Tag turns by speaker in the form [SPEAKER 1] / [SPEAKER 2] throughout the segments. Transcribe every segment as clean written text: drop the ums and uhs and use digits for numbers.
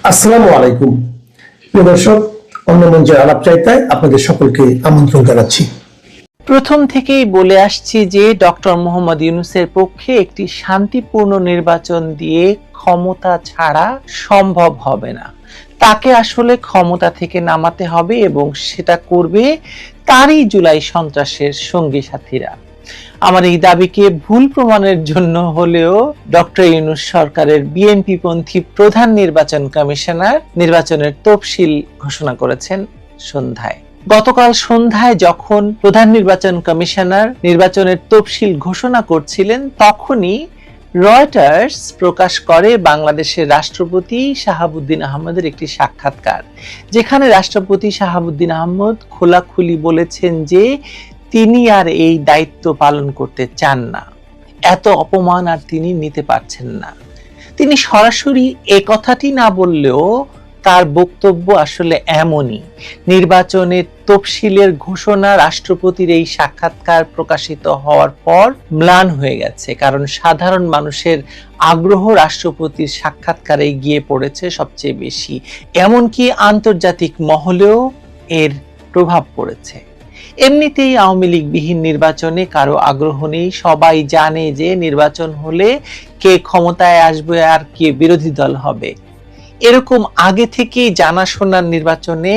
[SPEAKER 1] আসসালামু আলাইকুম প্রিয় দর্শক, অন্য মঞ্চের আলাপ চাইতায় আপনাদের সকলকে আমন্ত্রণ জানাচ্ছি।
[SPEAKER 2] প্রথম থেকেই বলে আসছি যে ডক্টর মোহাম্মদ ইউনূসের পক্ষে একটি শান্তিপূর্ণ নির্বাচন দিয়ে ক্ষমতা ছাড়া সম্ভব হবে না। তাকে আসলে ক্ষমতা থেকে নামাতে হবে এবং সেটা করবে তারই জুলাই সন্ত্রাসের সঙ্গী সাথীরা। আমার এই দাবিকে ভুল প্রমাণের জন্য হলেও ডক্টর ইউনূস সরকারের বিএনপি পন্থী প্রধান নির্বাচন কমিশনার নির্বাচনের তফসিল ঘোষণা করেছেন সন্ধ্যায়। গতকাল সন্ধ্যায় যখন প্রধান নির্বাচন কমিশনার নির্বাচনের তফসিল ঘোষণা করছিলেন, তখনই রয়টার্স প্রকাশ করে বাংলাদেশের রাষ্ট্রপতি শাহাবুদ্দিন আহমদের একটি সাক্ষাৎকার, যেখানে রাষ্ট্রপতি শাহাবুদ্দিন আহমদ খোলাখুলি বলেছেন যে তিনি আর এই দায়িত্ব পালন করতে চান না, এত অপমান আর তিনি নিতে পারছেন না। তিনি সরাসরি এ কথাটি না বললেও তার বক্তব্য আসলে এমনই। নির্বাচনের তফসিলের ঘোষণা রাষ্ট্রপতির এই সাক্ষাৎকার প্রকাশিত হওয়ার পর ম্লান হয়ে গেছে, কারণ সাধারণ মানুষের আগ্রহ রাষ্ট্রপতির সাক্ষাৎকারে গিয়ে পড়েছে সবচেয়ে বেশি। এমনকি আন্তর্জাতিক মহলেও এর প্রভাব পড়েছে। এমনিতেই আওয়ামী লীগ বিহীন নির্বাচনে কারো আগ্রহ নেই। সবাই জানে যে নির্বাচন হলে কে ক্ষমতায় আসবে আর কে বিরোধী দল হবে। এরকম আগে থেকেই জানাশোনার নির্বাচনে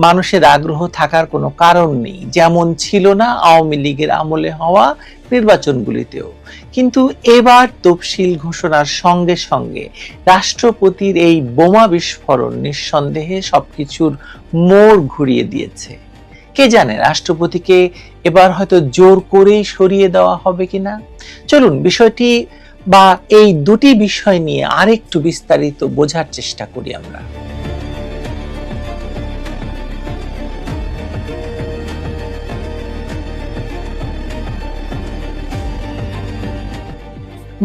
[SPEAKER 2] মানুষের আগ্রহ থাকার কোনো কারণ নেই, যেমন ছিল না আওয়ামী লীগের আমলে হওয়া নির্বাচনগুলিতেও। কিন্তু এবার তফসিল ঘোষণার সঙ্গে সঙ্গে রাষ্ট্রপতির এই বোমা বিস্ফোরণ নিঃসন্দেহে সবকিছুর মোড় ঘুরিয়ে দিয়েছে। কে জানে রাষ্ট্রপতিকে এবার হয়তো জোর করেই সরিয়ে দেওয়া হবে কিনা। চলুন বিষয়টি বা এই দুটি বিষয় নিয়ে আরেকটু বিস্তারিত বোঝার চেষ্টা করি আমরা।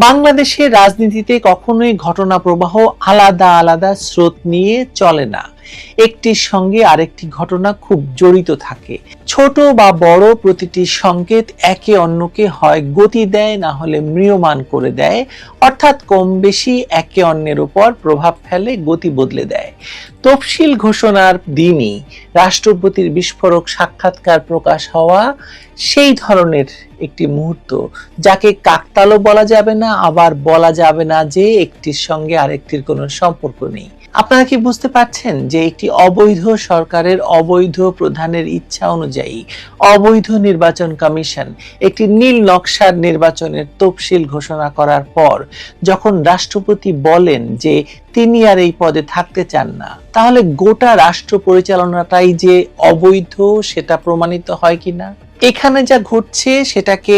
[SPEAKER 2] বাংলাদেশের রাজনীতিতে কখনোই ঘটনা প্রবাহ আলাদা আলাদা স্রোত নিয়ে চলে না, একটির সঙ্গে আরেকটি ঘটনা খুব জড়িত থাকে। ছোট বা বড় প্রতিটি সংকেত একে অন্যকে হয় গতি দেয়, না হলে ম্রিয়মান করে দেয়, অর্থাৎ কম বেশি একে অন্যের উপর প্রভাব ফেলে, গতি বদলে দেয়। তফসিল ঘোষণার দিনই রাষ্ট্রপতির বিস্ফোরক সাক্ষাৎকার প্রকাশ হওয়া সেই ধরনের একটি মুহূর্ত, যাকে কাকতালও বলা যাবে না, আবার বলা যাবে না যে একটির সঙ্গে আরেকটির কোনো সম্পর্ক নেই। আপনারা কি বুঝতে পারছেন যে একটি অবৈধ সরকারের অবৈধ প্রধানের ইচ্ছা অনুযায়ী অবৈধ নির্বাচন কমিশন একটি নীল নকশার নির্বাচনের তফসিল ঘোষণা করার পর যখন রাষ্ট্রপতি বলেন যে তিনি আর এই পদে থাকতে চান না, তাহলে গোটা রাষ্ট্র পরিচালনাটাই যে অবৈধ সেটা প্রমাণিত হয় কিনা? এখানে যা ঘটছে সেটাকে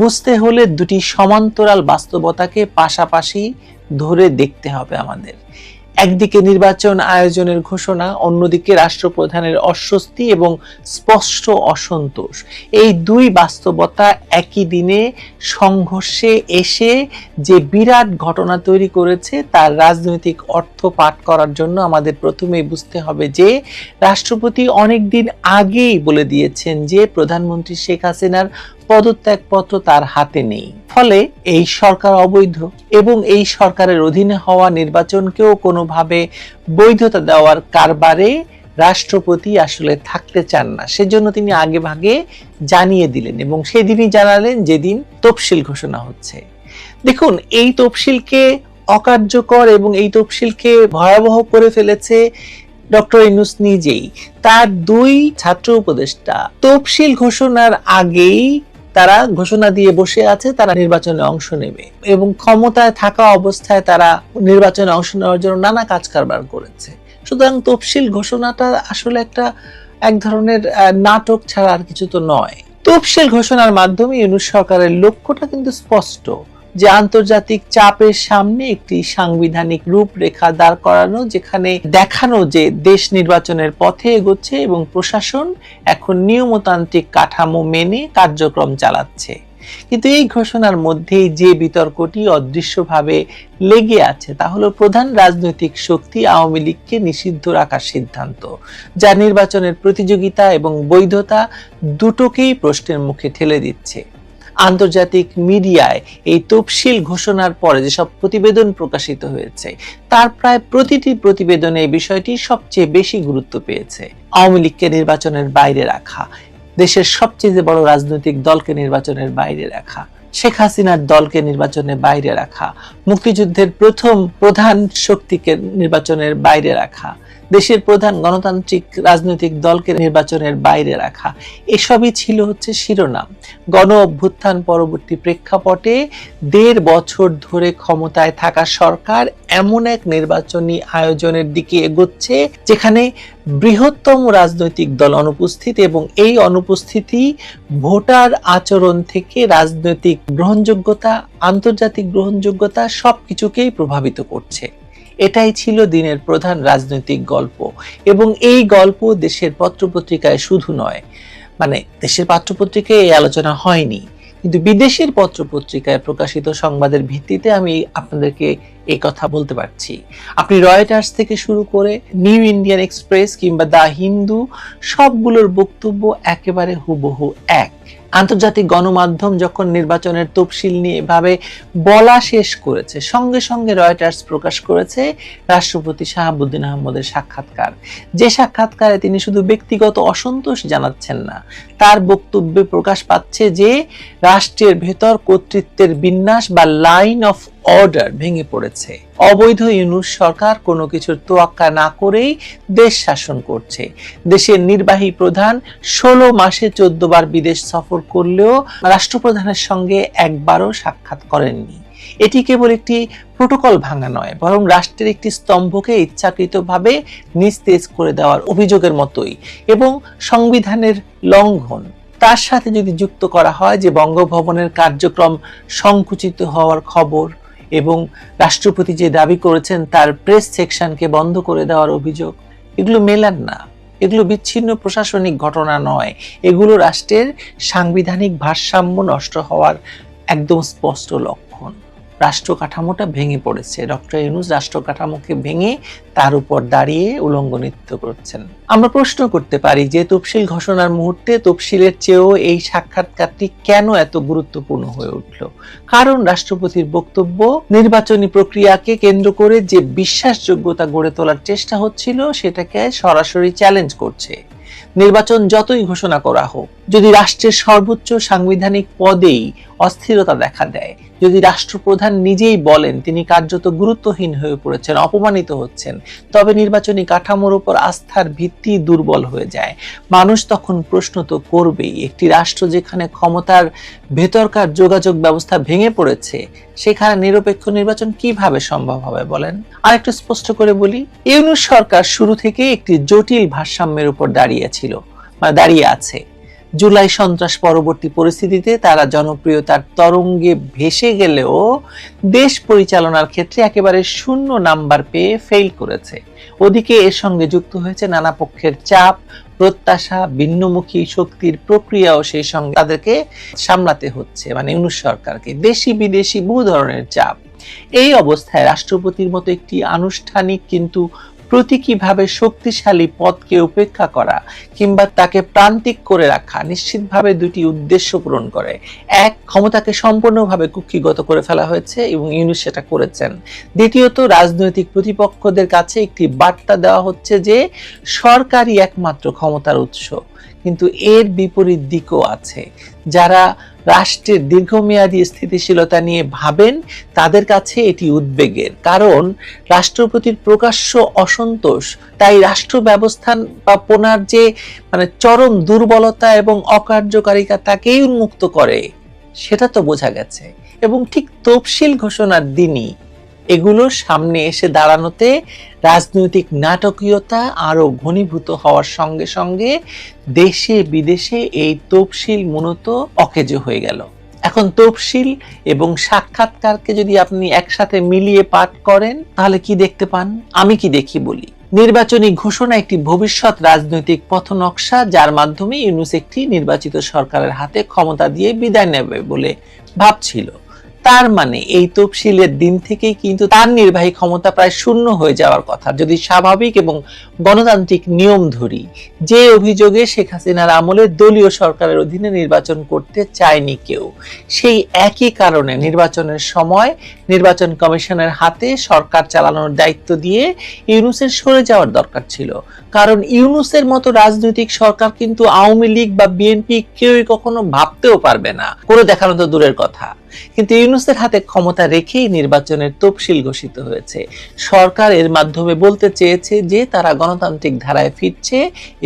[SPEAKER 2] বুঝতে হলে দুটি সমান্তরাল বাস্তবতাকে পাশাপাশি ধরে দেখতে হবে আমাদের। একদিকে নির্বাচন আয়োজনের ঘোষণা, অন্যদিকে রাষ্ট্রপ্রধানের অস্বস্তি এবং স্পষ্ট অসন্তোষ। এই দুই বাস্তবতা একই দিনে সংঘর্ষে এসে যে বিরাট ঘটনা তৈরি করেছে তার রাজনৈতিক অর্থ পাঠ করার জন্য আমাদের প্রথমেই বুঝতে হবে যে রাষ্ট্রপতি অনেকদিন আগেই বলে দিয়েছেন যে প্রধানমন্ত্রী শেখ হাসিনার পদত্যাগপত্র তার হাতে নেই, ফলে এই সরকার অবৈধ এবং এই সরকারের অধীনে হওয়া নির্বাচনকেও কোনোভাবে বৈধতা দেওয়ার কারবারে রাষ্ট্রপতি আসলে থাকতে চান না। সেজন্য তিনি আগে ভাগে জানিয়ে দিলেন এবং সেদিনই জানালেন যেদিন তফসিল ঘোষণা হচ্ছে। দেখুন, এই তফসিলকে অকার্যকর এবং এই তফসিলকে ভয়াবহ করে ফেলেছে ডক্টর ইউনূস নিজেই। তার দুই ছাত্র উপদেষ্টা তফসিল ঘোষণার আগেই তারা ঘোষণা দিয়ে বসে আছে তারা নির্বাচনে অংশ নেবে এবং ক্ষমতায় থাকা অবস্থায় তারা নির্বাচনে অংশ নেওয়ার জন্য নানা কাজ কারবার করেছে। সুতরাং তফসিল ঘোষণাটা আসলে এক ধরনের নাটক ছাড়া আর কিছু তো নয়। তফসিল ঘোষণার মাধ্যমে ইউনূস সরকারের লক্ষ্যটা কিন্তু স্পষ্ট, যে আন্তর্জাতিক চাপের সামনে একটি সাংবিধানিক রূপরেখা দাঁড় করানো, যেখানে দেখানো যে দেশ নির্বাচনের পথে এগোচ্ছে এবং প্রশাসন এখন নিয়মতান্ত্রিক কাঠামো মেনে কার্যক্রম চালাচ্ছে। কিন্তু এই ঘোষণার মধ্যেই যে বিতর্কটি অদৃশ্যভাবে লেগে আছে তা হলো প্রধান রাজনৈতিক শক্তি আওয়ামী লীগকে নিষিদ্ধ রাখার সিদ্ধান্ত, যা নির্বাচনের প্রতিযোগিতা এবং বৈধতা দুটোকেই প্রশ্নের মুখে ঠেলে দিচ্ছে। আন্তর্জাতিক মিডিয়ায় এই তফসিল ঘোষণার পরে যেসব প্রতিবেদন প্রকাশিত হয়েছে তার প্রায় প্রতিটি প্রতিবেদনে এই বিষয়টি সবচেয়ে বেশি গুরুত্ব পেয়েছে। আওয়ামী লীগকে নির্বাচনের বাইরে রাখা, দেশের সবচেয়ে বড় রাজনৈতিক দলকে নির্বাচনের বাইরে রাখা, শেখ হাসিনার দলকে নির্বাচনের বাইরে রাখা, মুক্তিযুদ্ধের প্রথম প্রধান শক্তিকে নির্বাচনের বাইরে রাখা, দেশের প্রধান গণতান্ত্রিক রাজনৈতিক দলকে নির্বাচনের বাইরে রাখা, এসবই ছিল হচ্ছে শিরোনাম। গণ অভ্যুত্থান পরবর্তী প্রেক্ষাপটে 1.5 বছর ধরে ক্ষমতায় থাকা সরকার এমন এক নির্বাচনী আয়োজনের দিকে এগোচ্ছে যেখানে বৃহত্তম রাজনৈতিক দল অনুপস্থিত, এবং এই অনুপস্থিতি ভোটার আচরণ থেকে রাজনৈতিক গ্রহণযোগ্যতা, আন্তর্জাতিক গ্রহণযোগ্যতা সবকিছুকেই প্রভাবিত করছে। এটাই ছিল দিনের প্রধান রাজনৈতিক গল্প, এবং এই গল্প দেশের পত্রপত্রিকায় শুধু নয়, মানে দেশের পত্রপত্রিকায় এই আলোচনা হয়নি, কিন্তু বিদেশের পত্রপত্রিকায় প্রকাশিত সংবাদের ভিত্তিতে আমি আপনাদেরকে এই কথা বলতে পারছি। আপনি রয়টার্স থেকে শুরু করে নিউ ইন্ডিয়ান এক্সপ্রেস কিংবা দ্য হিন্দু, সবগুলোর বক্তব্য একেবারে হুবহু এক। আন্তর্জাতিক গণমাধ্যম যখন নির্বাচনের তফসিল নিয়ে এভাবে বলা শেষ করেছে, সঙ্গে সঙ্গে রয়টার্স প্রকাশ করেছে রাষ্ট্রপতি শাহাবুদ্দিন আহমদের সাক্ষাৎকার, যে সাক্ষাৎকারে তিনি শুধু ব্যক্তিগত অসন্তোষ জানাচ্ছেন না, তার বক্তব্যে প্রকাশ পাচ্ছে যে রাষ্ট্রের ভেতর কর্তৃত্বের বিন্যাস বা লাইন অফ অর্ডার ভেঙে পড়েছে। অবৈধ ইউনূস সরকার কোনো কিছুর তোয়াক্কা না করেই দেশ শাসন করছে। দেশের নির্বাহী প্রধান 16 মাসে 14 বার বিদেশ সফর করলেও রাষ্ট্রপ্রধানের সঙ্গে একবারও সাক্ষাৎ করেননি। এটি কেবল একটি প্রোটোকল ভাঙা নয়, বরং রাষ্ট্রের একটি স্তম্ভকে ইচ্ছাকৃতভাবে নিস্তেজ করে দেওয়ার অভিযোগের মতোই, এবং সংবিধানের লঙ্ঘন। তার সাথে যদি যুক্ত করা হয় যে বঙ্গভবনের কার্যক্রম সংকুচিত হওয়ার খবর এবং রাষ্ট্রপতি যে দাবি করেছেন তার প্রেস সেকশনকে বন্ধ করে দেওয়ার অভিযোগ, এগুলো মেলান না, এগুলো বিচ্ছিন্ন প্রশাসনিক ঘটনা নয়, এগুলো রাষ্ট্রের সাংবিধানিক ভারসাম্য নষ্ট হওয়ার একদম স্পষ্ট লক্ষণ। রাষ্ট্র কাঠামোটা ভেঙে পড়েছে, ডক্টর ইউনূস রাষ্ট্র কাঠামোকে ভেঙে তার উপর দাঁড়িয়ে উলঙ্গ নৃত্য করছেন। আমরা প্রশ্ন করতে পারি যে তফসিল ঘোষণার মুহূর্তে তফসিলের চেয়েও এই সাক্ষাৎকারটি কেন এত গুরুত্বপূর্ণ হয়ে উঠল? কারণ রাষ্ট্রপতির বক্তব্য নির্বাচনী প্রক্রিয়াকে কেন্দ্র করে যে বিশ্বাসযোগ্যতা গড়ে তোলার চেষ্টা হচ্ছিল সেটাকে সরাসরি চ্যালেঞ্জ করছে। নির্বাচন যতই ঘোষণা করা হোক, যদি রাষ্ট্রের সর্বোচ্চ সাংবিধানিক পদেই অস্থিরতা দেখা দেয়, যদি রাষ্ট্রপ্রধান নিজেই বলেন তিনি কার্যত গুরুত্বহীন হয়ে পড়েছেন, অপমানিত হচ্ছেন, তবে নির্বাচনী কাঠামোর উপর আস্থার ভিত্তি দুর্বল হয়ে যায়। মানুষ তখন প্রশ্ন তো করবেই, একটি রাষ্ট্র যেখানে ক্ষমতার ভেতরকার যোগাযোগ ব্যবস্থা ভেঙে পড়েছে, সেখানে নিরপেক্ষ নির্বাচন কিভাবে সম্ভব হবে বলেন? আর একটু স্পষ্ট করে বলি, ইউনূস সরকার শুরু থেকে একটি জটিল ভারসাম্যের উপর দাঁড়িয়ে আছে। জুলাই সন্ত্রাস পরবর্তী পরিস্থিতিতে তারা জনপ্রিয়তার তরঙ্গে ভেসে গেলেও দেশ পরিচালনার ক্ষেত্রে একেবারে 0 নাম্বার পেয়ে ফেল করেছে। ওদিকে এর সঙ্গে যুক্ত হয়েছে নানা পক্ষের চাপ, প্রত্যাশা, ভিন্নমুখী শক্তির প্রক্রিয়াও সেই সঙ্গে তাদেরকে সামলাতে হচ্ছে, মানে ইউনূস সরকারকে, দেশি বিদেশি বহু ধরনের চাপ। এই অবস্থায় রাষ্ট্রপতির মতো একটি আনুষ্ঠানিক কিন্তু প্রতীকীভাবে শক্তিশালী পদকে উপেক্ষা করা কিংবা তাকে প্রান্তিক করে রাখা নিশ্চিতভাবে দুটি উদ্দেশ্য পূরণ করে। এক, ক্ষমতাকে সম্পূর্ণভাবে কুক্ষিগত করে ফেলা হয়েছে এবং ইউনূস সেটা করেছেন। দ্বিতীয়ত, রাজনৈতিক প্রতিপক্ষদের কাছে একটি বার্তা দেওয়া হচ্ছে যে সরকারই একমাত্র ক্ষমতার উৎস। কিন্তু এর বিপরীত দিকও আছে। যারা রাষ্ট্রের দীর্ঘমেয়াদী স্থিতিশীলতা নিয়ে ভাবেন তাদের কাছে এটি উদ্বেগের, কারণ রাষ্ট্রপতির প্রকাশ্য অসন্তোষ তাই রাষ্ট্র ব্যবস্থাপনার যে চরম দুর্বলতা এবং অকার্যকারিতা তাকেই উন্মুক্ত করে, সেটা তো বোঝা গেছে। এবং ঠিক তফসিল ঘোষণার দিনই এগুলো সামনে এসে দাঁড়ানোতে রাজনৈতিক নাটকীয়তা আরো ঘনীভূত হওয়ার সঙ্গে সঙ্গে দেশে বিদেশে এই তফসিল মূলত অকেজো হয়ে গেল। এখন তফসিল এবং সাক্ষাৎকারকে যদি আপনি একসাথে মিলিয়ে পাঠ করেন তাহলে কি দেখতে পান? আমি কি দেখি বলি। নির্বাচনী ঘোষণা একটি ভবিষ্যৎ রাজনৈতিক পথনকশা, যার মাধ্যমে ইউনূস একটি নির্বাচিত সরকারের হাতে ক্ষমতা দিয়ে বিদায় নেবে বলে ভাবছিল। তার মানে এই তফসিলের দিন থেকেই কিন্তু তার নির্বাহী ক্ষমতা প্রায় শূন্য হয়ে যাওয়ার কথা, যদি স্বাভাবিক এবং গণতান্ত্রিক নিয়ম ধরি। যে অভিযোগে শেখ হাসিনার আমলে দলীয় সরকারের অধীনে নির্বাচন করতে চায়নি কেউ, সেই একই কারণে নির্বাচনের সময় নির্বাচন কমিশনের হাতে সরকার চালানোর দায়িত্ব দিয়ে ইউনূসের সরে যাওয়ার দরকার ছিল। কারণ ইউনূসের মতো রাজনৈতিক সরকার কিন্তু আওয়ামী লীগ বা বিএনপি কেউই কখনো ভাবতেও পারবে না, করে দেখানো তো দূরের কথা। কিন্তু ইউনূসের হাতে ক্ষমতা রেখেই নির্বাচনের তফসিল ঘোষিত হয়েছে। সরকার এর মাধ্যমে বলতে চেয়েছে যে তারা গণতান্ত্রিক ধারায় ফিরছে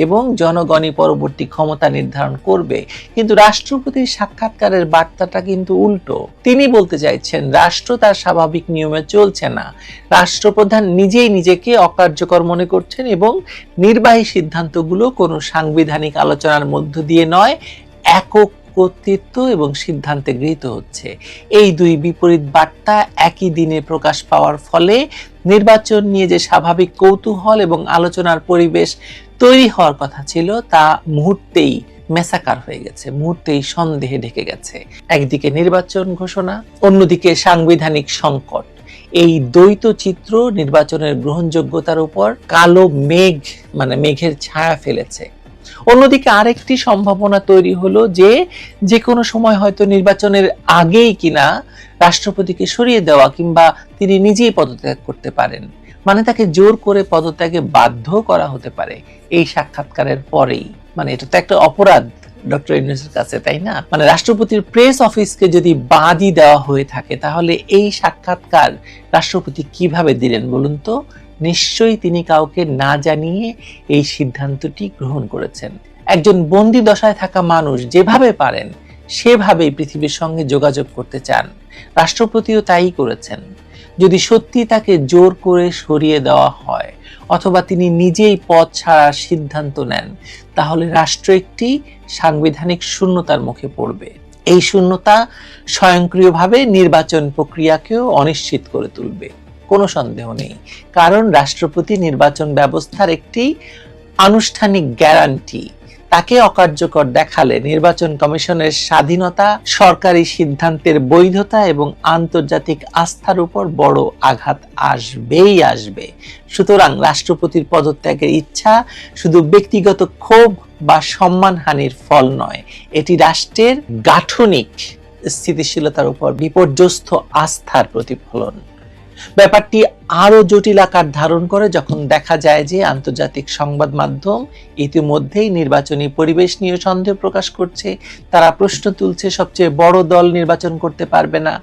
[SPEAKER 2] এবং জনগণই পরবর্তী ক্ষমতা নির্ধারণ করবে। কিন্তু রাষ্ট্রপতির সাক্ষাৎকারের বার্তাটা কিন্তু উল্টো। তিনি বলতে চাইছেন রাষ্ট্র তার স্বাভাবিক নিয়মে চলছে না, রাষ্ট্রপ্রধান নিজেই নিজেকে অকার্যকর মনে করছেন এবং নির্বাহী সিদ্ধান্তগুলো কোনো সাংবিধানিক আলোচনার মধ্য দিয়ে নয়, একক কর্তৃত্ব এবং সিদ্ধান্তে গৃহীত হচ্ছে। এই দুই বিপরীত বার্তা একই দিনে প্রকাশ পাওয়ার ফলে নির্বাচন নিয়ে যে স্বাভাবিক কৌতূহল এবং আলোচনার পরিবেশ তৈরি হওয়ার কথা ছিল তা মুহূর্তেই মেসাকার হয়ে গেছে, মুহূর্তেই সন্দেহে ঢেকে গেছে। একদিকে নির্বাচন ঘোষণা, অন্যদিকে সাংবিধানিক সংকট। এই দ্বৈত চিত্র নির্বাচনের গ্রহণযোগ্যতার উপর কালো মেঘ, মানে মেঘের ছায়া ফেলেছে। অন্যদিকে আরেকটি সম্ভাবনা তৈরি হলো যে কোনো সময় হয়তো নির্বাচনের আগেই কিনা রাষ্ট্রপতিকে সরিয়ে দেওয়া কিংবা তিনি নিজেই পদত্যাগ করতে পারেন, মানে তাকে জোর করে পদত্যাগে বাধ্য করা হতে পারে এই সাক্ষাৎকারের পরেই। মানে এটা তো একটা অপরাধ ডক্টর ইউনূসের কাছে, তাই না? মানে রাষ্ট্রপতির প্রেস অফিসকে যদি বাদই দেওয়া হয়ে থাকে তাহলে এই সাক্ষাৎকার রাষ্ট্রপতি কিভাবে দিলেন বলুন তো? নিশ্চয়ই তিনি কাউকে না জানিয়ে এই সিদ্ধান্তটি গ্রহণ করেছেন। একজন বন্দি দশায় থাকা মানুষ যেভাবে পারেন সেভাবেই পৃথিবীর সঙ্গে যোগাযোগ করতে চান, রাষ্ট্রপতিও তাই করেছেন। যদি সত্যি তাকে জোর করে সরিয়ে দেওয়া হয় অথবা তিনি নিজেই পদ ছাড়ার সিদ্ধান্ত নেন, তাহলে রাষ্ট্র একটি সাংবিধানিক শূন্যতার মুখে পড়বে। এই শূন্যতা স্বয়ংক্রিয়ভাবে নির্বাচন প্রক্রিয়াকেও অনিশ্চিত করে তুলবে, কোনো সন্দেহ নেই। কারণ রাষ্ট্রপতি নির্বাচন ব্যবস্থার একটি আনুষ্ঠানিক গ্যারান্টি। তাকে অকার্যকর দেখালে নির্বাচন কমিশনের স্বাধীনতা, সরকারি সিদ্ধান্তের বৈধতা এবং আন্তর্জাতিক আস্থার উপর বড় আঘাত আসবেই আসবে। সুতরাং রাষ্ট্রপতির পদত্যাগের ইচ্ছা শুধু ব্যক্তিগত ক্ষোভ বা সম্মানহানির ফল নয়, এটি রাষ্ট্রের গাঠনিক স্থিতিশীলতার উপর বিপর্যস্ত আস্থার প্রতিফলন। ব্যাপারটি আরো জটিল আকার ধারণ করে যখন দেখা যায় যে আন্তর্জাতিক সংবাদ মাধ্যম ইতিমধ্যেই নির্বাচনী পরিবেশ নিয়ে সন্দেহ প্রকাশ করছে। তারা প্রশ্ন তুলছে সবচেয়ে বড় দল নির্বাচন করতে পারবে না,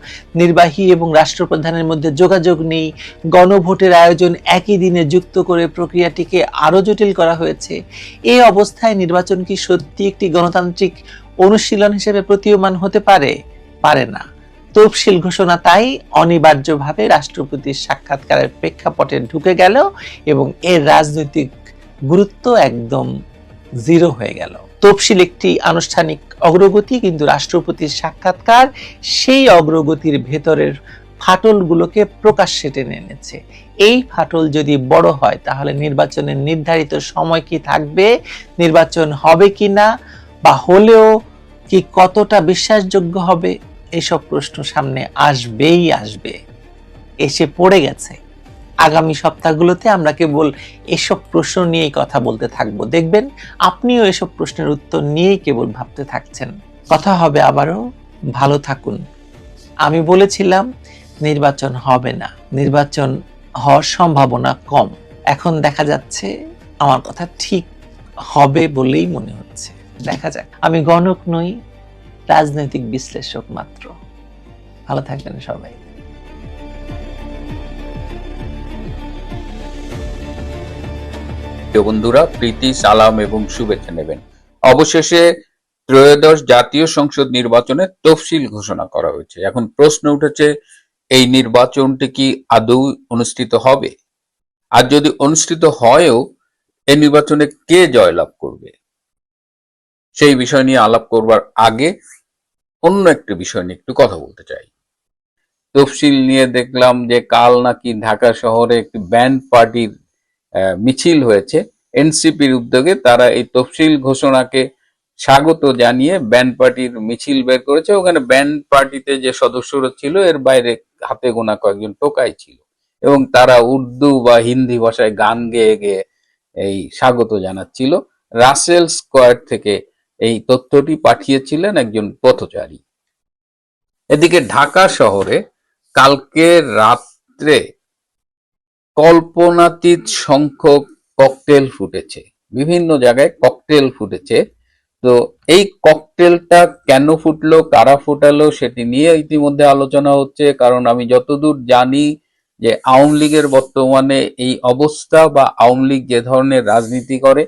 [SPEAKER 2] নির্বাহী এবং রাষ্ট্রপ্রধানের মধ্যে যোগাযোগ নেই, গণভোটের আয়োজন একই দিনে যুক্ত করে প্রক্রিয়াটিকে আরো জটিল করা হয়েছে। এই অবস্থায় নির্বাচন কি সত্যি একটি গণতান্ত্রিক অনুশীলন হিসেবে প্রতীয়মান হতে পারে? পারে না। তফসিল ঘোষণা তাই অনিবার্যভাবে রাষ্ট্রপতির সাক্ষাৎকারের প্রেক্ষাপটে ঢুকে গেল এবং এর রাজনৈতিক গুরুত্ব একদম জিরো হয়ে গেল। তফসিল একটি আনুষ্ঠানিক অগ্রগতি, কিন্তু রাষ্ট্রপতির সাক্ষাৎকার সেই অগ্রগতির ভেতরের ফাটলগুলোকে প্রকাশ্যে টেনে এনেছে। এই ফাটল যদি বড় হয় তাহলে নির্বাচনের নির্ধারিত সময় কি থাকবে, নির্বাচন হবে কিনা, বা হলেও কি কতটা বিশ্বাসযোগ্য হবে, এসব প্রশ্ন সামনে আসবেই আসবে, এসে পড়ে গেছে। আগামী সপ্তাহগুলোতে আমরা কেবল এসব প্রশ্ন নিয়েই কথা বলতে থাকবো। দেখবেন আপনিও এসব প্রশ্নের উত্তর নিয়েই কেবল ভাবতে থাকছেন। কথা হবে আবারও। ভালো থাকুন। আমি বলেছিলাম নির্বাচন হবে না, নির্বাচন হওয়ার সম্ভাবনা কম। এখন দেখা যাচ্ছে আমার কথা ঠিক হবে বলেই মনে হচ্ছে। দেখা যাক। আমি গণক নই, রাজনৈতিক বিশ্লেষক মাত্র। ভালো থাকবেন সবাই।
[SPEAKER 3] বন্ধুরা, প্রীতি, সালাম এবং শুভেচ্ছা নেবেন। অবশেষে ত্রয়োদশ জাতীয় সংসদ নির্বাচনে তফসিল ঘোষণা করা হয়েছে। এখন প্রশ্ন উঠেছে, এই নির্বাচনটি কি আদৌ অনুষ্ঠিত হবে? আর যদি অনুষ্ঠিত হয়ও, এই নির্বাচনে কে জয়লাভ করবে? সেই বিষয় নিয়ে আলাপ করবার আগে অন্য একটি বিষয় নিয়ে একটু কথা বলতে চাই। তফসিল নিয়ে দেখলাম যে কাল নাকি ঢাকা শহরে একটি ব্যান্ড পার্টির মিছিল হয়েছে। এনসিপির উদ্যোগে তারা এই তফসিল ঘোষণাকে স্বাগত জানিয়ে ব্যান্ড পার্টির মিছিল বের করেছে। ওখানে ব্যান্ড পার্টিতে যে সদস্যরা ছিল এর বাইরে হাতে গোনা কয়েকজন টোকাই ছিল, এবং তারা উর্দু বা হিন্দি ভাষায় গান গেয়ে গেয়ে এই স্বাগত জানাচ্ছিল। রাসেল স্কোয়ার থেকে এই তথ্যটি পাঠিয়েছিলেন একজন পথচারী। এদিকে ঢাকা শহরে কালকে রাত্রে কল্পনাতীত সংখ্যক ককটেল ফুটেছে, বিভিন্ন জায়গায় ককটেল ফুটেছে। তো এই ককটেলটা কেন ফুটলো, কারা ফুটালো, সেটি নিয়ে ইতিমধ্যে আলোচনা হচ্ছে। কারণ আমি যতদূর জানি যে আওয়ামী লীগের বর্তমানে এই অবস্থা, বা আওয়ামী লীগ যে ধরনের রাজনীতি করে,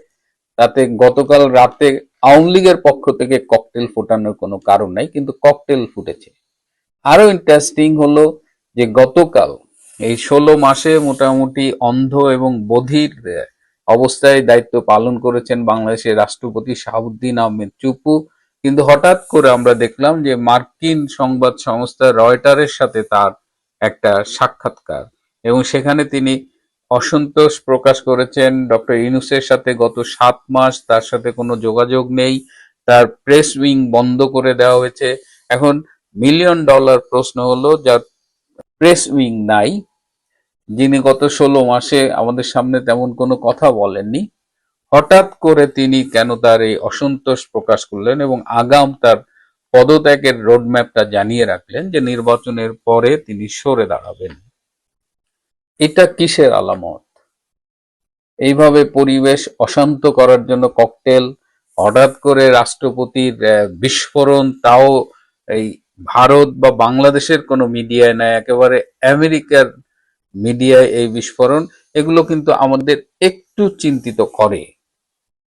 [SPEAKER 3] তাতে গতকাল রাতে আওয়ামী লীগের পক্ষ থেকে ককটেল ফোটানোর কোনো কারণ নাই, কিন্তু ককটেল ফুটেছে। আরো ইন্টারেস্টিং হলো যে গতকাল এই 16 মাসে মোটামুটি অন্ধ এবং বধির অবস্থায় দায়িত্ব পালন করেছেন বাংলাদেশের রাষ্ট্রপতি শাহাবুদ্দিন আহমেদ চুপ্পু। কিন্তু হঠাৎ করে আমরা দেখলাম যে মার্কিন সংবাদ সংস্থা রয়টারের সাথে তার একটা সাক্ষাৎকার, এবং সেখানে তিনি অসন্তোষ প্রকাশ করেছেন ডক্টর ইউনূসের সাথে। গত 7 মাস তার সাথে কোনো যোগাযোগ নেই, তার প্রেস উইং বন্ধ করে দেওয়া হয়েছে। এখন মিলিয়ন ডলার প্রশ্ন হলো, যার প্রেস উইং নাই, যিনি গত 16 মাসে আমাদের সামনে তেমন কোনো কথা বলেননি, হঠাৎ করে তিনি কেন তার এই অসন্তোষ প্রকাশ করলেন এবং আগাম তার পদত্যাগের রোডম্যাপটা জানিয়ে রাখলেন যে নির্বাচনের পরে তিনি সরে দাঁড়াবেন। এটা কিসের আলামত? এইভাবে পরিবেশ অশান্ত করার জন্য ককটেল, হঠাৎ করে রাষ্ট্রপতির বিস্ফোরণ, তাও এই ভারত বা বাংলাদেশের কোনো মিডিয়ায় নাই, একেবারে আমেরিকার মিডিয়ায় এই বিস্ফোরণ। এগুলো কিন্তু আমাদের একটু চিন্তিত করে।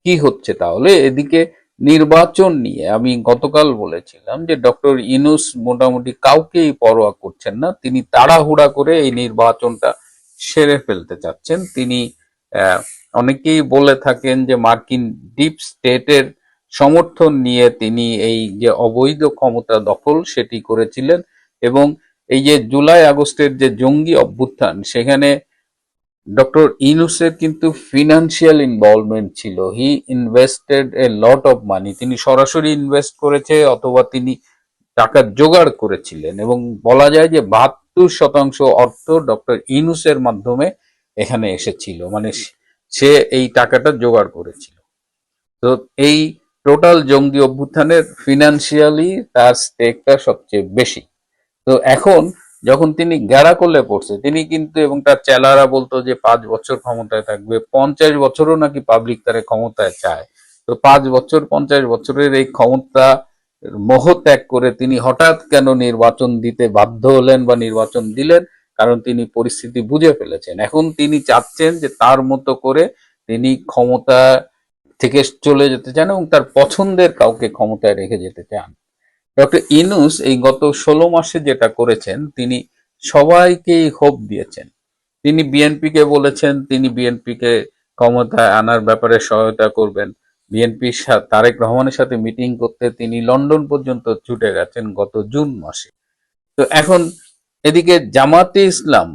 [SPEAKER 3] কি হচ্ছে তাহলে? এদিকে নির্বাচন নিয়ে আমি গতকাল বলেছিলাম যে ডক্টর ইউনূস মোটামুটি কাউকেই পরোয়া করছেন না, তিনি তাড়াহুড়া করে এই নির্বাচনটা সেরে ফেলতে চাচ্ছেন। তিনি অনেকেই বলে থাকেন যে মার্কিন ডিপ স্টেটের সমর্থন নিয়ে তিনি এই যে অবৈধ ক্ষমতা দখল সেটি করেছিলেন, এবং এই যে জুলাই আগস্টের যে জঙ্গি অভ্যুত্থান, সেখানে ডক্টর ইউনূসের কিন্তু ফিনান্সিয়াল ইনভলভমেন্ট ছিল। হি invested A lot of money, তিনি সরাসরি ইনভেস্ট করেছে অথবা তিনি টাকা জোগাড় করেছিলেন, এবং বলা যায় যে 72% অর্থ ডক্টর ইউনূসের মাধ্যমে এখানে এসেছিল, মানে সে এই টাকাটা জোগাড় করেছিল। তো এই টোটাল জঙ্গি অভ্যুত্থানের ফিনান্সিয়ালি তার স্টেকটা সবচেয়ে বেশি। তো এখন যখন তিনি গেড়া করলে পড়ছে, তিনি কিন্তু, এবং তার চেলারা বলতো যে 5 বছর ক্ষমতায় থাকবে, 50 বছরও নাকি পাবলিক তারে ক্ষমতায় চায়। তো 5 বছর 50 বছরের এই ক্ষমতা মোহ ত্যাগ করে তিনি হঠাৎ কেন নির্বাচন দিতে বাধ্য হলেন বা নির্বাচন দিলেন? কারণ তিনি পরিস্থিতি বুঝে ফেলেছেন। এখন তিনি চাচ্ছেন যে তার মতো করে তিনি ক্ষমতা থেকে চলে যেতে চান এবং তার পছন্দের কাউকে ক্ষমতায় রেখে যেতে চান। ডক্টর ইউনূস এই গত 16 মাসে যেটা করেছেন, তিনি সবাইকেই হোপ দিয়েছেন। তিনি বিএনপিকে বলেছেন তিনি বিএনপিকে ক্ষমতায় আনার ব্যাপারে সহায়তা করবেন। বিএনপির তারেক রহমানের সাথে মিটিং করতে তিনি লন্ডন পর্যন্ত ছুটে গেছেন গত জুন মাসে। তো এখন এদিকে জামাতে ইসলাম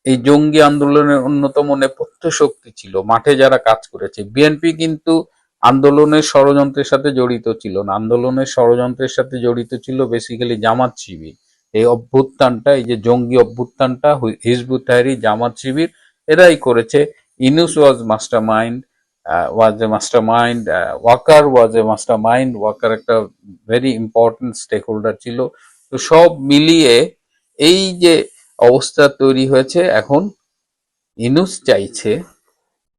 [SPEAKER 3] এই জঙ্গি আন্দোলনের অন্যতম নেপথ্য শক্তি ছিল, মাঠে যারা কাজ করেছে। বিএনপি কিন্তু আন্দোলনের ষড়যন্ত্রের সাথে জড়িত ছিল না, আন্দোলনের ষড়যন্ত্রের সাথে জড়িত ছিল বেসিক্যালি জামাত শিবির। এই অভ্যুত্থানটা, এই যে জঙ্গি অভ্যুত্থানটা হিজবুত তাহরীর, জামাত শিবির এরাই করেছে। ইউনূস ওয়াজ মাস্টার মাইন্ড, ওয়াকার ওয়াজ এ মাস্টার মাইন্ড। ওয়াকার একটা ভেরি ইম্পর্টেন্ট স্টেক হোল্ডার ছিল। তো সব মিলিয়ে এই যে অবস্থা তৈরি হয়েছে, এখন ইউনূস চাইছে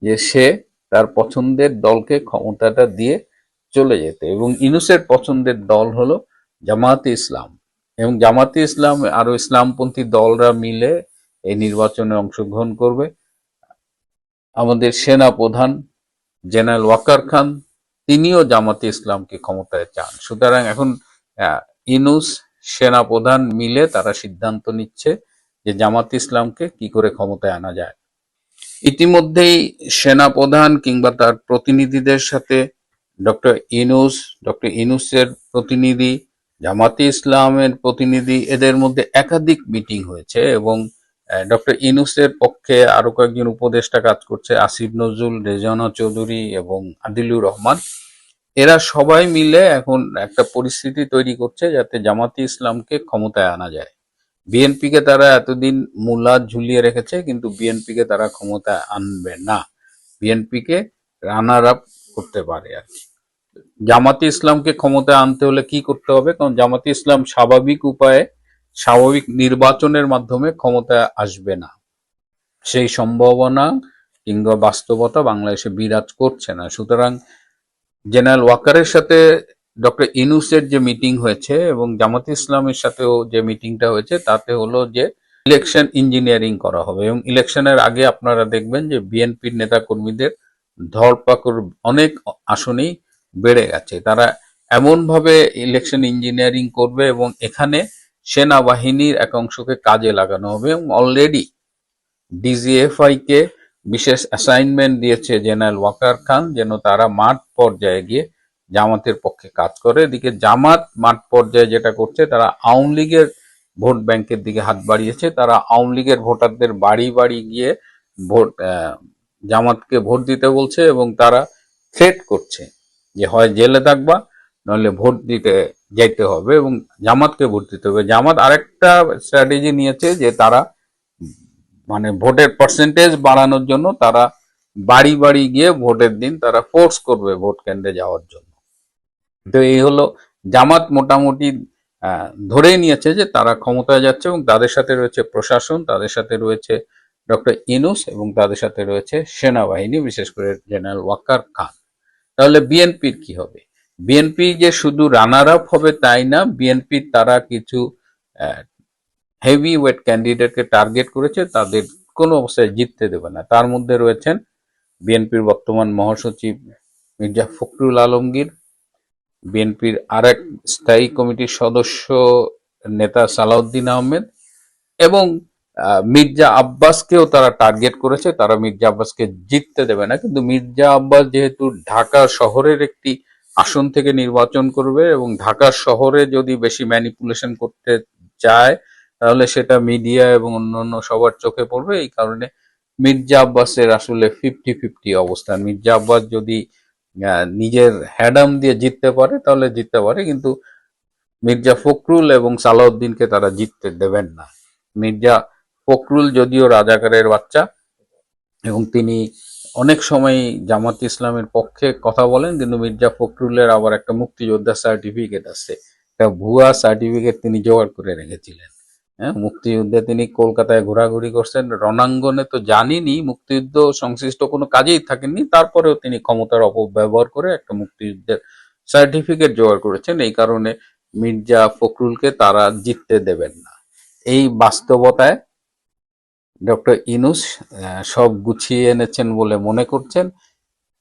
[SPEAKER 3] যে সে তার পছন্দের দলকে ক্ষমতাটা দিয়ে চলে যেতে, এবং ইউনূসের পছন্দের দল হলো জামাতে ইসলাম, এবং জামাতে ইসলাম আরো ইসলামপন্থী দলরা মিলে এই নির্বাচনে অংশগ্রহণ করবে। আমাদের সেনা প্রধান জেনারেল ওয়াকার খান, তিনিও জামাতে ইসলামকে ক্ষমতায় চান। সুতরাং এখন ইউনূস, সেনা প্রধান মিলে তারা সিদ্ধান্ত নিচ্ছে যে জামাতে ইসলামকে কি করে ক্ষমতায় আনা যায়। ইতিমধ্যেই সেনা প্রধান কিংবা তার প্রতিনিধিদের সাথে ডক্টর ইউনূসের প্রতিনিধি, জামাতে ইসলামের প্রতিনিধি, এদের মধ্যে একাধিক মিটিং হয়েছে, এবং ডক্টর ইউনূসের পক্ষে আরো কয়েকজন উপদেষ্টা কাজ করছে, আসিফ নজরুল, রেজওয়ানা চৌধুরী এবং আদিলুর রহমান। এরা সবাই মিলে এখন একটা পরিস্থিতি তৈরি করছে যাতে জামাতে ইসলামকে ক্ষমতায় আনা যায়। বিএনপিকে তারা এতদিন মূলা ঝুলিয়ে রেখেছে, কিন্তু বিএনপিকে তারা ক্ষমতায় আনবে না। বিএনপিকে রানার আপ করতে পারে আর কি। জামাতে ইসলামকে ক্ষমতায় আনতে হলে কি করতে হবে? কারণ জামাতে ইসলাম স্বাভাবিক উপায়ে স্বাভাবিক নির্বাচনের মাধ্যমে ক্ষমতায় আসবে না, সেই সম্ভাবনা কিংবা বাস্তবতা বাংলাদেশে বিরাজ করছে না। সুতরাং জেনারেল ওয়াকারের সাথে ডক্টর ইউনূসের যে মিটিং হয়েছে এবং জামাতে ইসলামের সাথেও যে মিটিংটা হয়েছে, তাতে হলো যে ইলেকশন ইঞ্জিনিয়ারিং করা হবে এবং ইলেকশনের আগে আপনারা দেখবেন যে বিএনপির নেতা কর্মীদের ধরপাকড় অনেক আসনেই বেড়ে গেছে। তারা এমন ভাবে ইলেকশন ইঞ্জিনিয়ারিং করবে এবং এখানে সেনাবাহিনীর এক অংশকে কাজে লাগানো হবে এবং অলরেডি ডিজিএফআই কে বিশেষ অ্যাসাইনমেন্ট দিয়েছে জেনারেল ওয়াকার খান, যেন তারা মাঠ পর্যায়ে গিয়ে জামাতের পক্ষে কাজ করে। এদিকে জামাত মাঠ পর্যায়ে যেটা করছে, তারা আওয়ামী লীগের ভোট ব্যাংকের দিকে হাত বাড়িয়েছে। তারা আওয়ামী লীগের ভোটারদের বাড়ি বাড়ি গিয়ে ভোট জামাতকে ভোট দিতে বলছে এবং তারা থ্রেট করছে যে হয় জেলে থাকবা, নইলে ভোট দিতে যাইতে হবে এবং জামাতকে ভোট দিতে হবে। জামাত আরেকটা স্ট্র্যাটেজি নিয়েছে যে তারা মানে ভোটের পার্সেন্টেজ বাড়ানোর জন্য তারা বাড়ি বাড়ি গিয়ে ভোটের দিন তারা ফোর্স করবে ভোট কেন্দ্রে যাওয়ার জন্য। তো এই হলো জামাত মোটামুটি ধরেই নিয়েছে যে তারা ক্ষমতায় যাচ্ছে এবং তাদের সাথে রয়েছে প্রশাসন, তাদের সাথে রয়েছে ডক্টর ইউনূস এবং তাদের সাথে রয়েছে সেনাবাহিনী, বিশেষ করে জেনারেল ওয়াকার খান। তাহলে বিএনপির কি হবে? বিএনপি যে শুধু রানার আপ হবে তাই না, বিএনপির তারা কিছু হেভি ওয়েট ক্যান্ডিডেটকে টার্গেট করেছে, তাদের কোনো অবস্থায় জিততে দেবে না। তার মধ্যে রয়েছেন বিএনপির বর্তমান মহাসচিব মির্জা ফখরুল আলমগীর, বিএনপির আরেক স্থায়ী কমিটির সদস্য নেতা সালাউদ্দিন আহমেদ এবং মির্জা আব্বাসকেও তারা টার্গেট করেছে। তারা মির্জা আব্বাসকে জিততে দেবে না, কিন্তু মির্জা আব্বাস যেহেতু ঢাকা শহরের একটি আসন থেকে নির্বাচন করবে এবং ঢাকা শহরে যদি বেশি ম্যানিপুলেশন করতে চায় তাহলে সেটা মিডিয়া এবং অন্যান্য সবার চোখে পড়বে। এই কারণে মির্জা আব্বাসের আসলে 50-50 অবস্থান। মির্জা আব্বাস যদি নিজের হ্যাডাম দিয়ে জিততে পারে তাহলে জিততে পারে, কিন্তু মির্জা ফখরুল এবং সালাউদ্দিনকে তারা জিততে দেবেন না। মির্জা ফখরুল যদিও রাজাকারের বাচ্চা এবং তিনি অনেক সময় জামাত ইসলামের পক্ষে কথা বলেন, কিন্তু মির্জা ফখরুলের আবার একটা মুক্তিযোদ্ধা সার্টিফিকেট আছে, একটা ভুয়া সার্টিফিকেট তিনি জোগাড় করে রেখেছিলেন। হ্যাঁ, মুক্তিযুদ্ধে তিনি কলকাতায় ঘোরাঘুরি করছেন, রণাঙ্গনে তো জানিনি, মুক্তিযুদ্ধ সংশ্লিষ্ট কোনো কাজেই থাকেননি, তারপরেও তিনি ক্ষমতার অপব্যবহার করে একটা মুক্তিযুদ্ধের সার্টিফিকেট জোগাড় করেছেন। এই কারণে মির্জা ফখরুলকে তারা জিততে দেবেন না। এই বাস্তবতায় ডক্টর ইউনূস সব গুছিয়ে এনেছেন বলে মনে করছেন,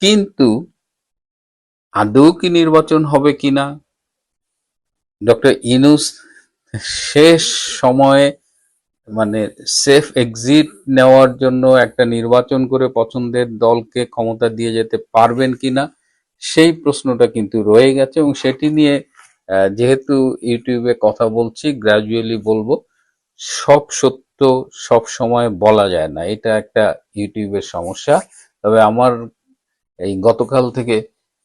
[SPEAKER 3] কিন্তু আদৌ কি নির্বাচন হবে কিনা, ডক্টর ইউনূস শেষ সময়ে মানে সেফ এক্সিট নেওয়ার জন্য একটা নির্বাচন করে পছন্দের দলকে ক্ষমতা দিয়ে যেতে পারবেন কিনা, সেই প্রশ্নটা কিন্তু রয়ে গেছে। এবং সেটি নিয়ে যেহেতু ইউটিউবে কথা বলছি, গ্র্যাজুয়ালি বলবো। সব সত্য সব সময় বলা যায় না, এটা একটা ইউটিউবের সমস্যা। তবে আমার এই গতকাল থেকে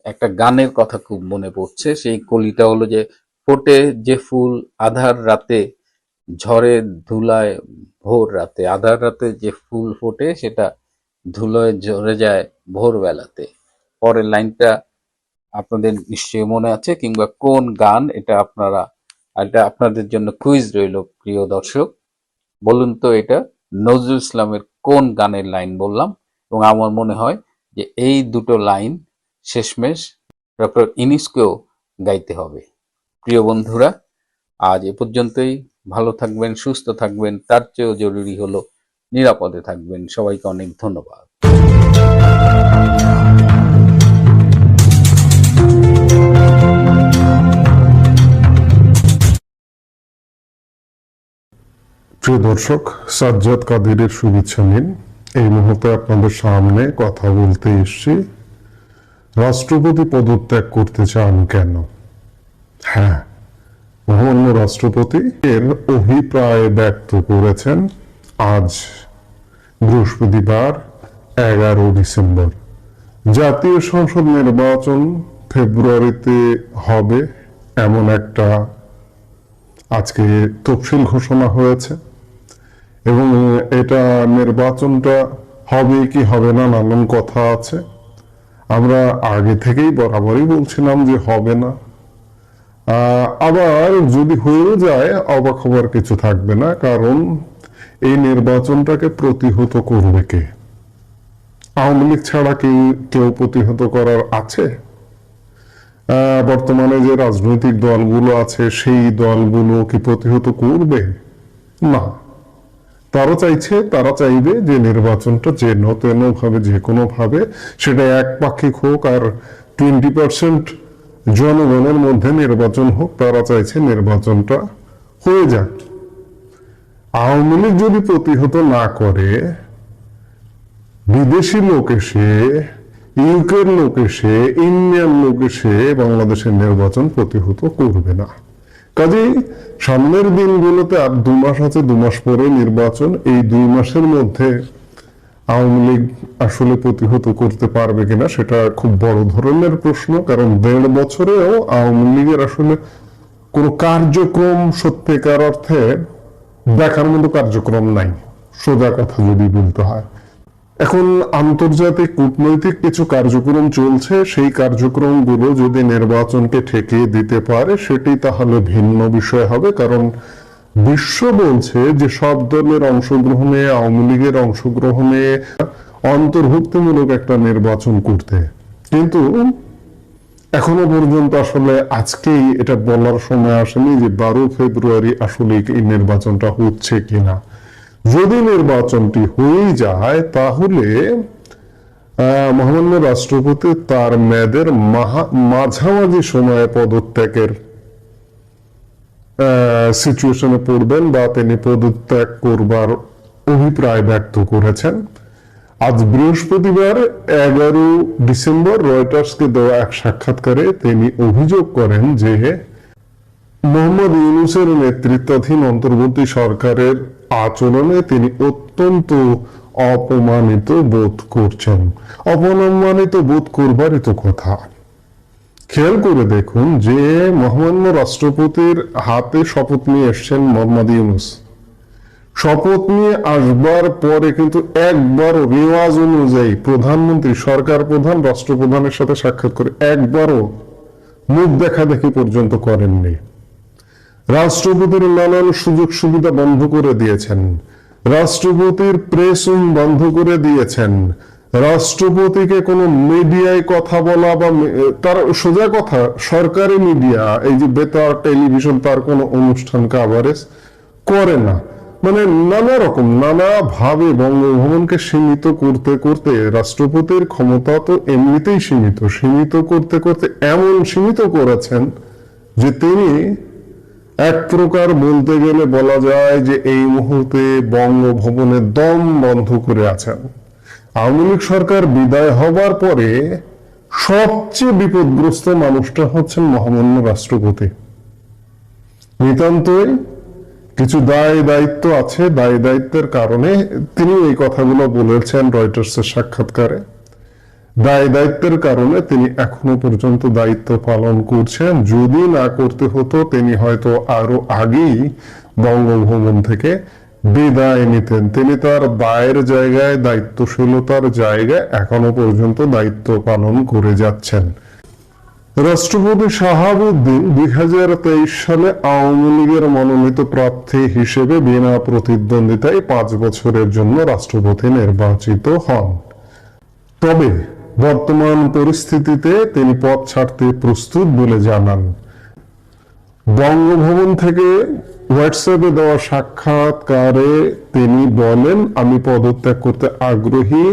[SPEAKER 3] একটা গানের কথা খুব মনে পড়ছে। সেই কলিটা হলো যে, ফোটে যে ফুল আধার রাতে, ঝড়ে ধুলায় ভোর রাতে। আধার রাতে যে ফুল ফোটে সেটা ধুলোয় ঝরে যায় ভোরবেলাতে। পরের লাইনটা আপনাদের নিশ্চয়ই মনে আছে, কিংবা কোন গান এটা আপনাদের জন্য কুইজ রইল প্রিয় দর্শক। বলুন তো এটা নজরুল ইসলামের কোন গানের লাইন বললাম? এবং আমার মনে হয় যে এই দুটো লাইন শেষমেশ ডক্টর ইউনূসকেও গাইতে হবে। প্রিয় বন্ধুরা, আজ এ পর্যন্তই। ভালো থাকবেন, সুস্থ থাকবেন, তার চেয়েও জরুরি হলো নিরাপদে থাকবেন। সবাইকে অনেক ধন্যবাদ।
[SPEAKER 4] প্রিয় দর্শক, সাজ্জাদ কাদেরের শুভেচ্ছা নিন। এই মুহূর্তে আপনাদের সামনে কথা বলতে এসেছি, রাষ্ট্রপতি পদত্যাগ করতে চান কেন? হ্যাঁ, মহামান্য রাষ্ট্রপতি এর অভিপ্রায় ব্যক্ত করেছেন আজ বৃহস্পতিবার 11 ডিসেম্বর। জাতীয় সংসদ নির্বাচন ফেব্রুয়ারিতে হবে এমন একটা আজকে তফসিল ঘোষণা হয়েছে, এবং এটা নির্বাচনটা হবে কি হবে না নানান কথা আছে। আমরা আগে থেকেই বরাবরই বলছিলাম যে হবে না, আবার যদি হয়েও যায় অবাক হবার কিছু থাকবে না, কারণ এই নির্বাচনটাকে প্রতিহত করবে কে? আওয়ামী লীগ ছাড়া কেউ প্রতিহত করার আছে? বর্তমানে যে রাজনৈতিক দলগুলো আছে সেই দলগুলো কি প্রতিহত করবে? না। তারা চাইবে যে নির্বাচনটা তেন ভাবে যে কোনো ভাবে সেটা একপাক্ষিক হোক, আর 20% জনগণের মধ্যে নির্বাচন হোক, তারা চাইছে নির্বাচনটা হয়ে যাক। আওয়ামী লীগ যদি প্রতিহত না করে, বিদেশি লোক এসে, ইউকের লোক এসে, ইন্ডিয়ান লোক এসে বাংলাদেশের নির্বাচন প্রতিহত করবে না। কাজেই সামনের দিনগুলোতে আর 2 মাস আছে, 2 মাস পরে নির্বাচন। এই 2 মাসের মধ্যে আওয়ামী লীগ আসলে প্রতিহত করতে পারবে কিনা সেটা খুব বড় ধরনের প্রশ্ন, কারণ 1.5 বছরেও আওয়ামী লীগের আসলে কোনো কার্যক্রম সত্যিকার অর্থে দেখার মতো কার্যক্রম নাই, সোজা কথা যদি বলতে হয়। এখন আন্তর্জাতিক কূটনৈতিক কিছু কার্যক্রম চলছে, সেই কার্যক্রমগুলো যদি নির্বাচনকে ঠেকিয়ে দিতে পারে সেটি তাহলে ভিন্ন বিষয় হবে, কারণ বিশ্ব বলছে যে সব দলের অংশগ্রহণে, আওয়ামী লীগের অংশগ্রহণে অন্তর্ভুক্তিমূলক একটা নির্বাচন করতে। কিন্তু এখনো পর্যন্ত আসলে আজকেই এটা বলার সময় আসেনি যে 12 ফেব্রুয়ারি আসলে এই নির্বাচনটা হচ্ছে কিনা। যদি নির্বাচনটি হয়ে যায় তাহলে মহামান্য রাষ্ট্রপতি তার মেয়াদের মাঝামাঝি সময়ে পদত্যাগের সিচুয়েশনে পড়বেন, বা তিনি পদত্যাগ করবার অভিপ্রায় ব্যক্ত করেছেন। আজ বৃহস্পতিবার 11 ডিসেম্বর রয়টার্সকে দেওয়া এক সাক্ষাৎকারে তিনি অভিযোগ করেন যে মোহাম্মদ ইউনূসের নেতৃত্বাধীন অন্তর্বর্তী সরকারের আচরণে তিনি অত্যন্ত অপমানিত বোধ করছেন। অপমানিত বোধ করবারই তো কথা। খেয়াল করে দেখুন যে মহামান্য রাষ্ট্রপতির হাতে শপথ নিয়ে এসছেন মোহাম্মদ ইউনূস। শপথ নিয়ে আসবার পরে কিন্তু একবারও রেওয়াজ অনুযায়ী প্রধানমন্ত্রী, সরকার প্রধান, রাষ্ট্রপ্রধানের সাথে সাক্ষাৎ করে একবারও মুখ দেখাদেখি পর্যন্ত করেননি। রাষ্ট্রপতির নানান সুযোগ সুবিধা বন্ধ করে দিয়েছেন, রাষ্ট্রপতির প্রেস উইং বন্ধ করে দিয়েছেন, রাষ্ট্রপতিকে কোনো মিডিয়ায় কথা বলা বা তার সোজা কথা সরকারি মিডিয়া, এই যে বেতার টেলিভিশন, তার কোনো অনুষ্ঠান কাভারেজ করে না। মানে নানা ভাবে বঙ্গভবনকে সীমিত করতে করতে রাষ্ট্রপতির ক্ষমতা তো এমনিতেই সীমিত করতে করতে এমন সীমিত করেছেন যে তিনি এক প্রকার বলতে গেলে বলা যায় যে এই মুহূর্তে বঙ্গভবনের দম বন্ধ করে আছেন। আওয়ামী লীগ সরকার বিদায় হবার পরে সবচেয়ে বিপদগ্রস্ত মানুষটা হচ্ছেন মহামান্য রাষ্ট্রপতি। নিতান্তই কিছু দায় দায়িত্ব আছে, দায় দায়িত্বের কারণে তিনি এই কথাগুলো বলেছেন রয়টার্সের সাক্ষাৎকারে। দায় দায়িত্বের কারণে তিনি এখনো পর্যন্ত দায়িত্ব পালন করছেন। যদি না করতে হতো তিনি হয়তো আরো আগেই বঙ্গভবন থেকে বিদায় নিতেন। তিনি তার দায়ের জায়গায়, দায়িত্বশীলতার জায়গায় এখনো পর্যন্ত দায়িত্ব পালন করে যাচ্ছেন। রাষ্ট্রপতি শাহাবুদ্দিন 2023 সালে আওয়ামী লীগের মনোনীত প্রার্থী হিসেবে বিনা প্রতিদ্বন্দ্বিতায় 5 বছরের জন্য রাষ্ট্রপতি নির্বাচিত হন। তবে বর্তমান পরিস্থিতিতে তিনি পদ ছাড়তে প্রস্তুত বলে জানান। বঙ্গভবন থেকে হোয়াটসঅ্যাপে দেওয়া সাক্ষাৎকারে তিনি বলেন, আমি পদত্যাগ করতে আগ্রহী,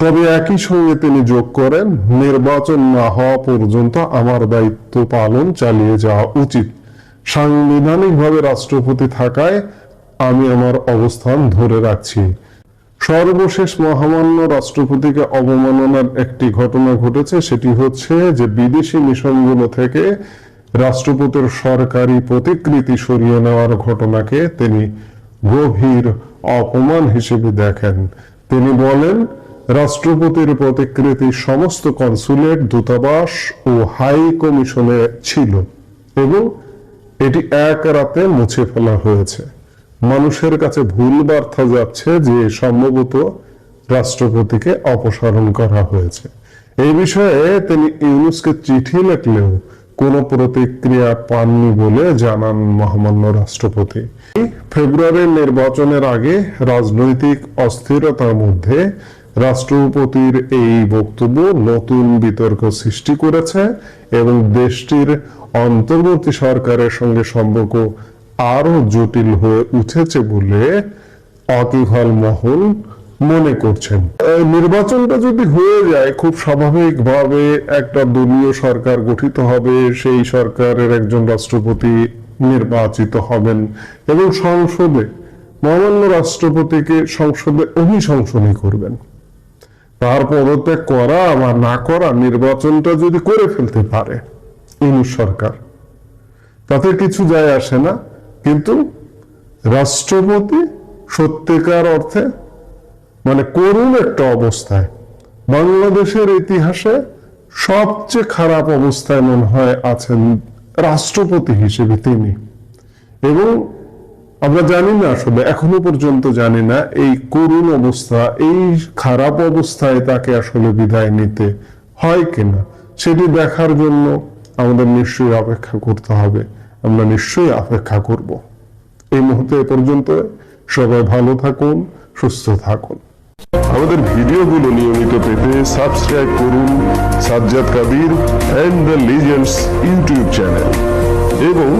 [SPEAKER 4] তবে একই সঙ্গে তিনি যোগ করেন, নির্বাচন না হওয়া পর্যন্ত আমার দায়িত্ব পালন চালিয়ে যাওয়া উচিত। সাংবিধানিকভাবে রাষ্ট্রপতি থাকায় আমি আমার অবস্থান ধরে রাখছি। সর্বশেষ মহামান্য রাষ্ট্রপতিকে অবমাননার একটি ঘটনা ঘটেছে, সেটি হচ্ছে যে বিদেশি মিশনগুলো থেকে রাষ্ট্রপতির সরকারি প্রতিকৃতি সরিয়ে নেওয়ার ঘটনাকে তিনি গভীর অপমান হিসেবে দেখেন। তিনি বলেন, রাষ্ট্রপতির প্রতিকৃতি সমস্ত কনসুলেট, দূতাবাস ও হাই কমিশনে ছিল এবং এটি এক রাতে মুছে ফেলা হয়েছে। মানুষের কাছে ভুল বার্তা যাচ্ছে যে সম্ভবত রাষ্ট্রপতিকে অপসারণ করা হয়েছে। এই বিষয়ে তিনি ইউনূসকে চিঠি লিখলেও কোনো প্রতিক্রিয়া পাননি বলে জানান মহামান্য রাষ্ট্রপতি। ফেব্রুয়ারির নির্বাচনের আগে রাজনৈতিক অস্থিরতার মধ্যে রাষ্ট্রপতির এই বক্তব্য নতুন বিতর্ক সৃষ্টি করেছে এবং দেশটির অন্তর্বর্তী সরকারের সঙ্গে সম্পর্ক আরো জটিল হয়ে উঠেছে বলে ওয়াকিবহাল মহল মনে করছেন। নির্বাচনটা যদি হয়ে যায়, খুব স্বাভাবিকভাবে একটা দলীয় সরকার গঠিত হবে, সেই সরকারের একজন রাষ্ট্রপতি নির্বাচিত হবেন এবং সংসদে মহামান্য রাষ্ট্রপতিকে সংসদে অভিশংসনী করবেন। তার পদত্যাগ করা বা না করা, নির্বাচনটা যদি করে ফেলতে পারে ইউনূস সরকার, তাতে কিছু যায় আসে না। কিন্তু রাষ্ট্রপতি সত্যিকার অর্থে মানে করুণ একটা অবস্থায়, বাংলাদেশের ইতিহাসে সবচেয়ে খারাপ অবস্থায় মনে হয় আছেন রাষ্ট্রপতি হিসেবে তিনি। এবং আমরা জানি না, আসলে এখনো পর্যন্ত জানি না এই করুণ অবস্থা, এই খারাপ অবস্থায় তাকে আসলে বিদায় নিতে হয় কিনা। সেটি দেখার জন্য আমাদের নিশ্চয়ই অপেক্ষা করতে হবে। আমরা নিশ্চয়ই অপেক্ষা করব। এই মুহূর্তে এ পর্যন্ত। সবাই ভালো থাকুন, সুস্থ থাকুন।
[SPEAKER 5] আমাদের ভিডিওগুলো নিয়মিত পেতে সাবস্ক্রাইব করুন Sajjad Kadir and the legends YouTube channel এবং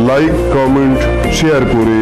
[SPEAKER 5] লাইক, কমেন্ট, শেয়ার করে